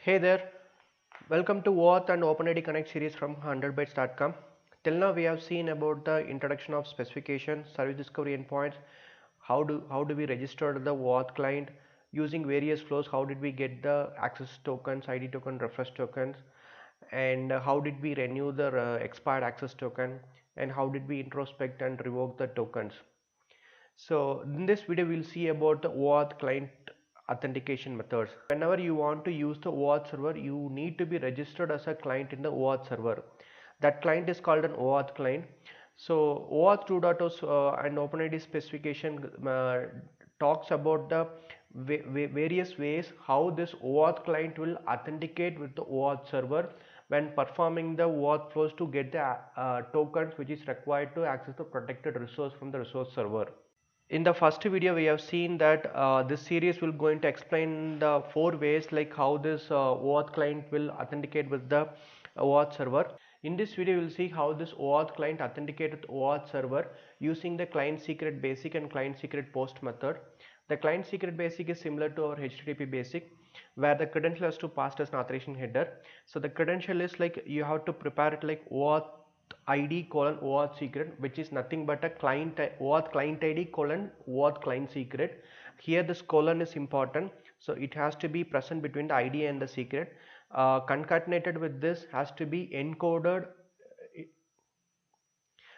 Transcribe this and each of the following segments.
Hey there, welcome to OAuth and OpenID Connect series from 100bytes.com. Till now we have seen about the introduction of specification, service discovery endpoints, how do we register the OAuth client using various flows, how did we get the access tokens, ID token, reference tokens, and how did we renew the expired access token, and how did we introspect and revoke the tokens. So in this video we'll see about the OAuth client authentication methods. Whenever you want to use the OAuth server, you need to be registered as a client in the OAuth server. That client is called an OAuth client. So OAuth2.0 and OpenID specification talks about the various ways how this OAuth client will authenticate with the OAuth server when performing the OAuth flows to get the tokens which is required to access the protected resource from the resource server. In the first video we have seen that this series will going to explain the 4 ways like how this OAuth client will authenticate with the OAuth server. In this video we will see how this OAuth client authenticate with OAuth server using the client secret basic and client secret post method. The client secret basic is similar to our HTTP basic, where the credential has to pass as an authorization header. So the credential is like you have to prepare it like OAuth ID colon OAuth secret, which is nothing but a client OAuth client ID colon OAuth client secret. Here this colon is important, so it has to be present between the ID and the secret. Concatenated with this has to be encoded.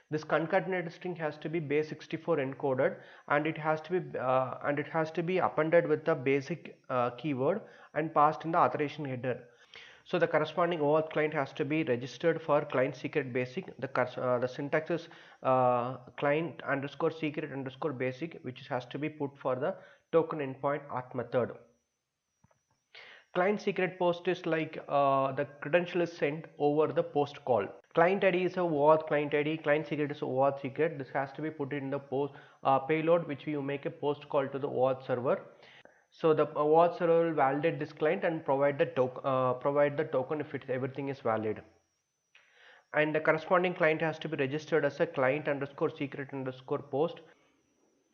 This concatenated string has to be base 64 encoded, and it has to be appended with the basic keyword and passed in the authorization header. So the corresponding OAuth client has to be registered for client secret basic. The syntax is client underscore secret underscore basic, which has to be put for the token endpoint auth method. Client secret post is like the credential is sent over the post call. Client ID is a OAuth client ID, client secret is a OAuth secret. This has to be put in the post payload, which you make a post call to the OAuth server. So the OAuth server will validate this client and provide the token if everything is valid. And the corresponding client has to be registered as a client underscore secret underscore post.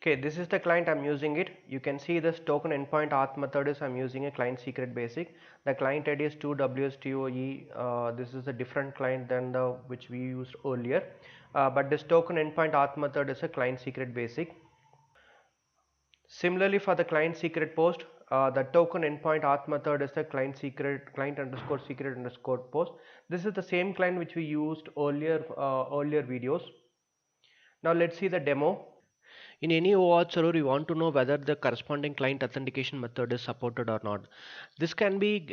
Okay, this is the client I'm using it. You can see this token endpoint auth method is I'm using a client secret basic. The client ID is 2WSTOE. This is a different client than the which we used earlier. But this token endpoint auth method is a client secret basic. Similarly, for the client secret post, the token endpoint auth method is the client secret client underscore secret underscore post. This is the same client which we used earlier videos. Now let's see the demo. In any OAuth server, you want to know whether the corresponding client authentication method is supported or not. This can be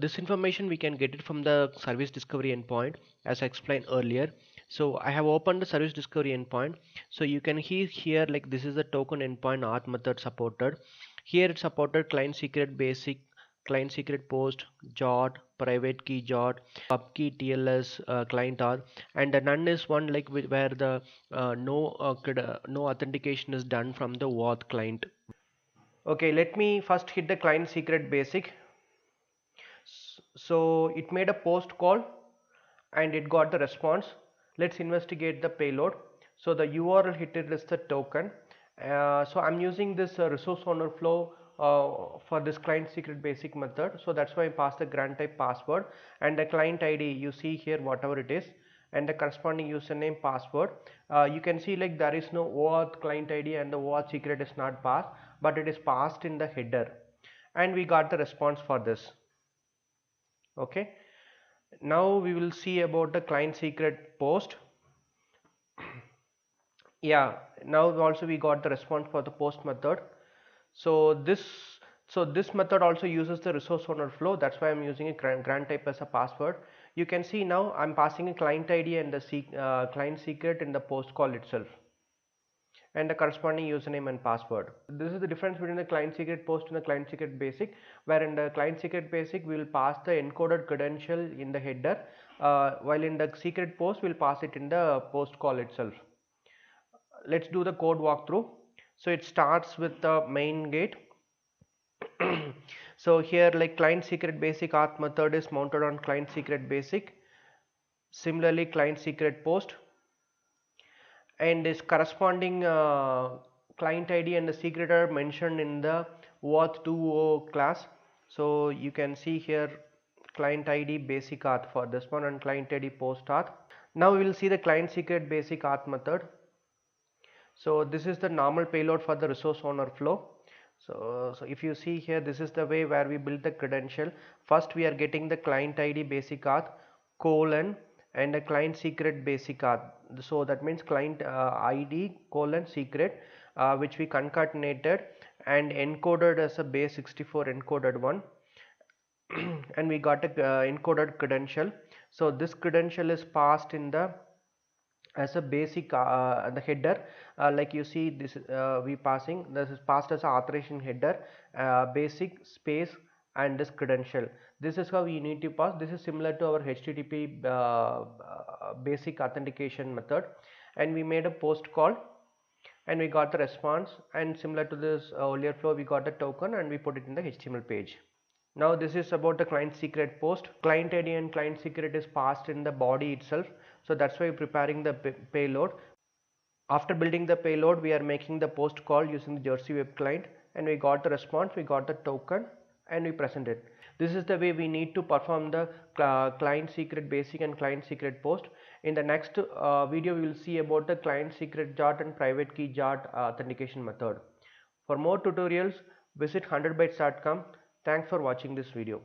this information we can get it from the service discovery endpoint, as I explained earlier. So I have opened the service discovery endpoint. So you can see here like this is the token endpoint auth method supported. Here it supported client secret basic, client secret post, jot, private key jot, pub key TLS, client auth, and none is one like where the no authentication is done from the OAuth client. Okay, let me first hit the client secret basic. So it made a post call and it got the response. Let's investigate the payload. So the URL hit is the token. So I'm using this resource owner flow for this client secret basic method. So that's why I pass the grant type password and the client ID you see here whatever it is, and the corresponding username password. You can see like there is no OAuth client ID and the OAuth secret is not passed, but it is passed in the header, and we got the response for this. Okay, now we will see about the client secret post. Yeah, now also we got the response for the post method. So this method also uses the resource owner flow. That's why I'm using a grant type as a password. You can see now I'm passing a client ID and the client secret in the post call itself, and the corresponding username and password. This is the difference between the client secret post and the client secret basic, where in the client secret basic we will pass the encoded credential in the header, while in the secret post we'll pass it in the post call itself. Let's do the code walkthrough. So it starts with the main gate. So here like client secret basic auth method is mounted on client secret basic. Similarly, client secret post and its corresponding client ID and the secret are mentioned in the OAuth2.0 class. So you can see here client ID basic auth for this one and client ID post auth. Now we will see the client secret basic auth method. So this is the normal payload for the resource owner flow. So if you see here, this is the way where we build the credential. First we are getting the client ID basic auth colon and a client secret basic auth. So that means client ID colon secret, which we concatenated and encoded as a base 64 encoded one. And we got a encoded credential. So this credential is passed in the as a basic the header, like you see this we passing this is passed as a authorization header, basic space and this credential. This is how you need to pass. This is similar to our HTTP basic authentication method, and we made a post call and we got the response, and similar to this earlier flow we got the token and we put it in the HTML page. Now this is about the client secret post. Client ID and client secret is passed in the body itself. So that's why we're preparing the payload. After building the payload, we are making the post call using the Jersey web client, and we got the response, we got the token, and we present it. This is the way we need to perform the client secret basic and client secret post. In the next video, we will see about the client secret JART and private key JART authentication method. For more tutorials, visit 100bytes.com. Thanks for watching this video.